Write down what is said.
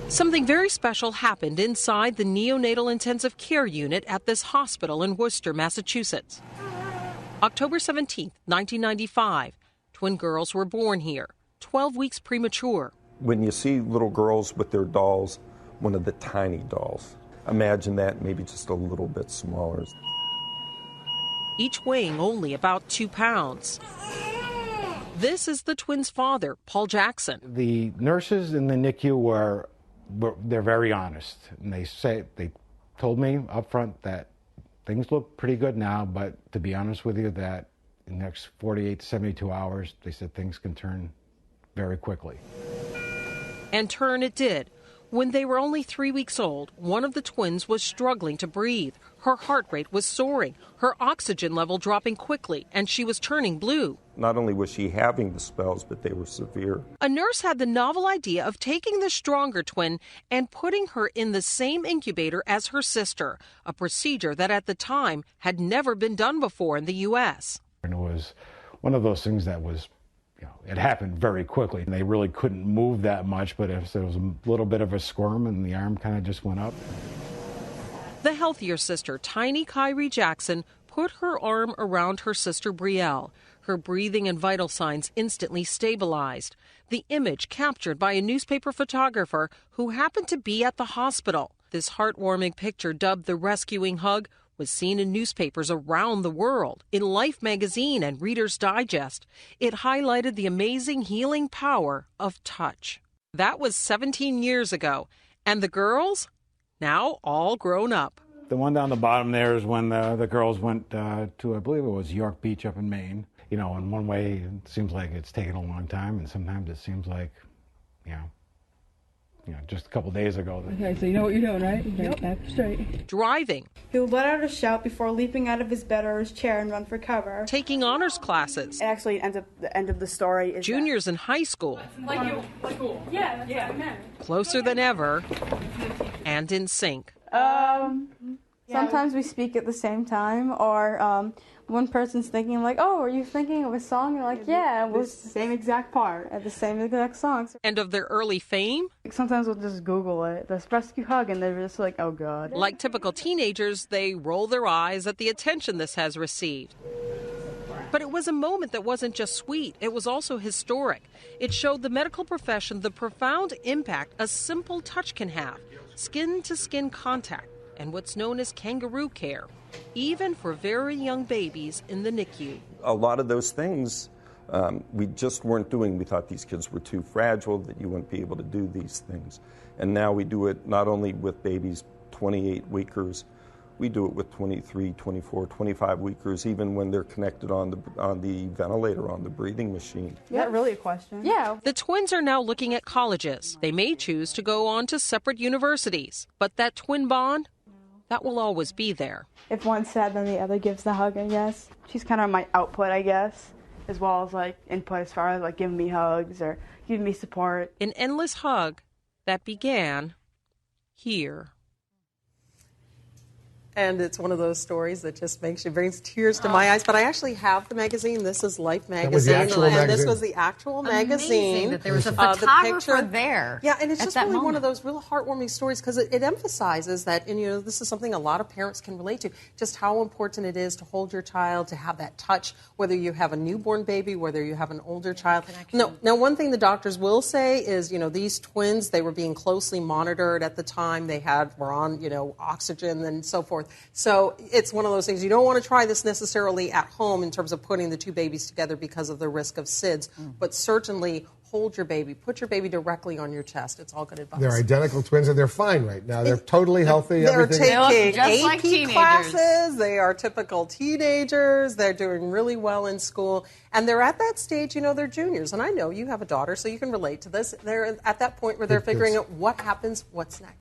Something very special happened inside the neonatal intensive care unit at this hospital in Worcester, Massachusetts. October 17, 1995, twin girls were born here, 12 weeks premature. When you see little girls with their dolls, one of the tiny dolls, imagine that maybe just a little bit smaller. Each weighing only about 2 pounds. This is the twins' father, Paul Jackson. The nurses in the NICU they're very honest, and they told me up front that things look pretty good now, but to be honest with you, that in the next 48 to 72 hours, they said things can turn very quickly. And turn it did. When they were only 3 weeks old, one of the twins was struggling to breathe. Her heart rate was soaring, her oxygen level dropping quickly, and she was turning blue. Not only was she having the spells, but they were severe. A nurse had the novel idea of taking the stronger twin and putting her in the same incubator as her sister, a procedure that at the time had never been done before in the U.S. And it was one of those things that was, it happened very quickly. They really couldn't move that much, but if there was a little bit of a squirm and the arm kind of just went up. The healthier sister, tiny Kyrie Jackson, put her arm around her sister Brielle. Her breathing and vital signs instantly stabilized. The image captured by a newspaper photographer who happened to be at the hospital. This heartwarming picture, dubbed the rescuing hug, was seen in newspapers around the world, in Life magazine and Reader's Digest. It highlighted the amazing healing power of touch. That was 17 years ago, and the girls, now all grown up. The one down the bottom there is when the girls went to, I believe it was York Beach up in Maine. In one way, it seems like it's taken a long time, and sometimes it seems like, just a couple days ago. Okay, so you know what you're doing, right? Yep. Back straight. Driving. He would let out a shout before leaping out of his bed or his chair and run for cover. Taking honors classes. It actually ends up, the end of the story is juniors in high school. Like you, cool. Yeah. Closer than ever, and in sync. Sometimes we speak at the same time, or one person's thinking like, "Oh, are you thinking of a song?" And like, "Yeah, it was the same exact part at the same exact song." And of their early fame? Sometimes we'll just Google it, the rescue hug, and they're just like, "Oh God." Like typical teenagers, they roll their eyes at the attention this has received. But it was a moment that wasn't just sweet, it was also historic. It showed the medical profession the profound impact a simple touch can have, skin-to-skin contact, and what's known as kangaroo care, even for very young babies in the NICU. A lot of those things we just weren't doing. We thought these kids were too fragile, that you wouldn't be able to do these things. And now we do it not only with babies 28-weekers, we do it with 23, 24, 25-weekers, even when they're connected on the ventilator, on the breathing machine. Is that really a question? Yeah. The twins are now looking at colleges. They may choose to go on to separate universities, but that twin bond, that will always be there. If one's sad, then the other gives the hug, I guess. She's kind of my output, I guess, as well as like input as far as like giving me hugs or giving me support. An endless hug that began here. And it's one of those stories that just brings tears to my eyes. But I actually have the magazine. This is Life magazine, and this was the actual magazine. Amazing that there was a photographer there. Yeah, and it's just really one of those real heartwarming stories because it emphasizes that, and this is something a lot of parents can relate to, just how important it is to hold your child, to have that touch, whether you have a newborn baby, whether you have an older child. Now, one thing the doctors will say is, these twins, they were being closely monitored at the time. They were on, oxygen and so forth. So it's one of those things. You don't want to try this necessarily at home in terms of putting the two babies together because of the risk of SIDS, but certainly hold your baby, put your baby directly on your chest. It's all good advice. They're identical twins and they're fine right now. They're totally healthy. They're everything. taking AP classes. They are typical teenagers. They're doing really well in school. And they're at that stage, they're juniors. And I know you have a daughter, so you can relate to this. They're at that point where they're figuring out what happens, what's next.